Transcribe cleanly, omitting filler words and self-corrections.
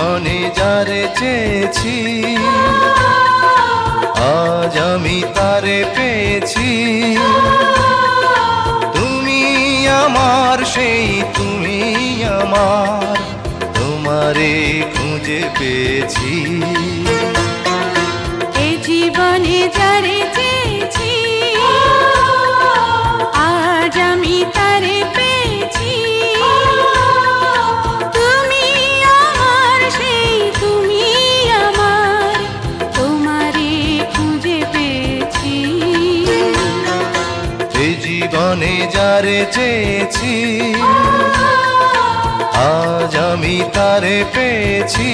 জীবনে যারে চেয়েছি আজ আমি তারে পেয়েছি। তুমি আমার সেই তুমি আমার, তোমারে খুঁজে পেয়েছি। এ জীবনে যারে চেয়েছি আজ আমি তারে পেয়েছি। তুমি আমার সেই তুমি আমার, তোমারে খুঁজে পেয়েছি। এ জীবনে যারে চেয়েছি আজ আমি তারে পেয়েছি।